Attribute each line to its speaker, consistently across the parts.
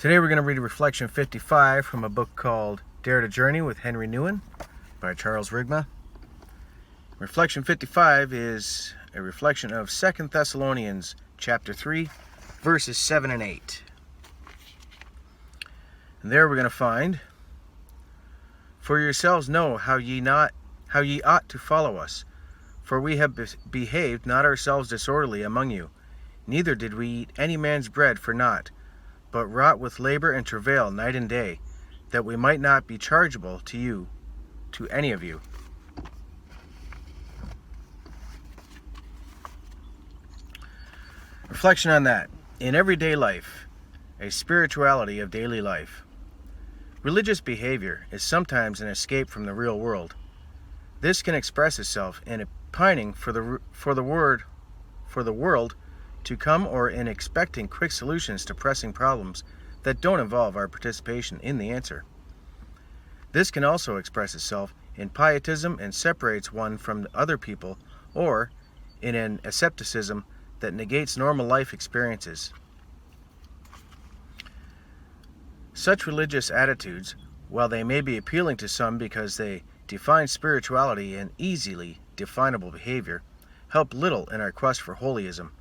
Speaker 1: Today we're going to read Reflection 55 from a book called Dare to Journey with Henry Nouwen by Charles Rigma. Reflection 55 is a reflection of 2 Thessalonians chapter 3, verses 7 and 8. And there we're going to find, "For yourselves know how ye ought to follow us, for we have behaved not ourselves disorderly among you, neither did we eat any man's bread for naught, but wrought with labor and travail night and day, that we might not be chargeable to you, to any of you." Reflection on that. In everyday life, a spirituality of daily life. Religious behavior is sometimes an escape from the real world. This can express itself in a pining for the world to come, or in expecting quick solutions to pressing problems that don't involve our participation in the answer. This can also express itself in pietism and separates one from other people, or in an asceticism that negates normal life experiences. Such religious attitudes, while they may be appealing to some because they define spirituality in easily definable behavior, help little in our quest for holyism.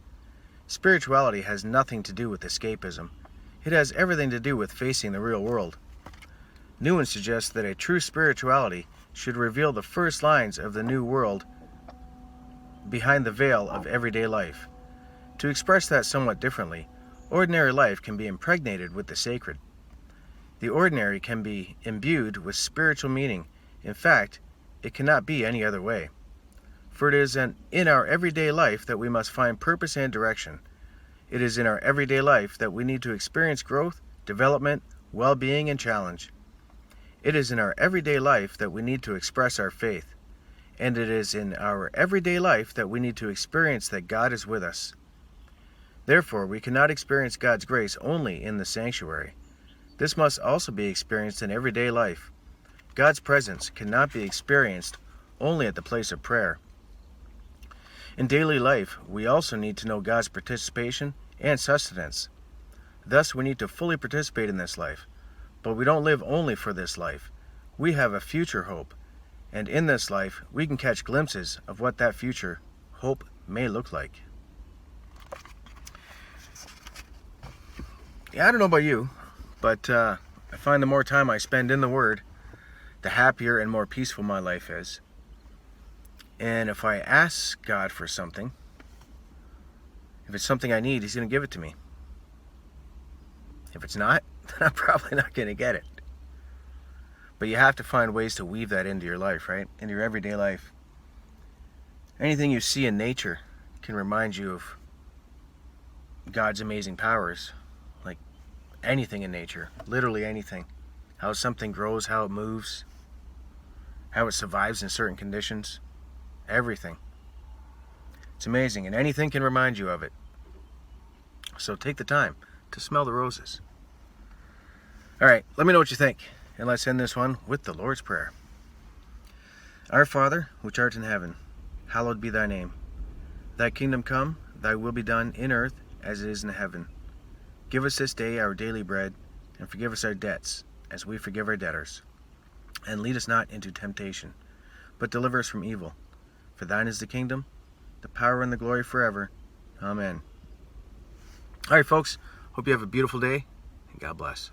Speaker 1: Spirituality has nothing to do with escapism. It has everything to do with facing the real world. Nouwen suggests that a true spirituality should reveal the first lines of the new world behind the veil of everyday life. To express that somewhat differently, ordinary life can be impregnated with the sacred. The ordinary can be imbued with spiritual meaning. In fact, it cannot be any other way. For it is in our everyday life that we must find purpose and direction. It is in our everyday life that we need to experience growth, development, well-being, and challenge. It is in our everyday life that we need to express our faith. And it is in our everyday life that we need to experience that God is with us. Therefore, we cannot experience God's grace only in the sanctuary. This must also be experienced in everyday life. God's presence cannot be experienced only at the place of prayer. In daily life, we also need to know God's participation and sustenance. Thus, we need to fully participate in this life. But we don't live only for this life. We have a future hope, and in this life, we can catch glimpses of what that future hope may look like. Yeah, I don't know about you, but I find the more time I spend in the Word, the happier and more peaceful my life is. And if I ask God for something, if it's something I need, He's going to give it to me. If it's not, then I'm probably not going to get it. But you have to find ways to weave that into your life, right? Into your everyday life. Anything you see in nature can remind you of God's amazing powers. Like anything in nature, literally anything. How something grows, how it moves, how it survives in certain conditions. Everything. It's amazing, and anything can remind you of it. So take the time to smell the roses. All right, let me know what you think, and let's end this one with the Lord's Prayer. Our Father, which art in heaven, hallowed be thy name. Thy kingdom come, thy will be done in earth as it is in heaven. Give us this day our daily bread, and forgive us our debts, as we forgive our debtors. And lead us not into temptation, but deliver us from evil. For thine is the kingdom, the power, and the glory forever. Amen. All right, folks. Hope you have a beautiful day, and God bless.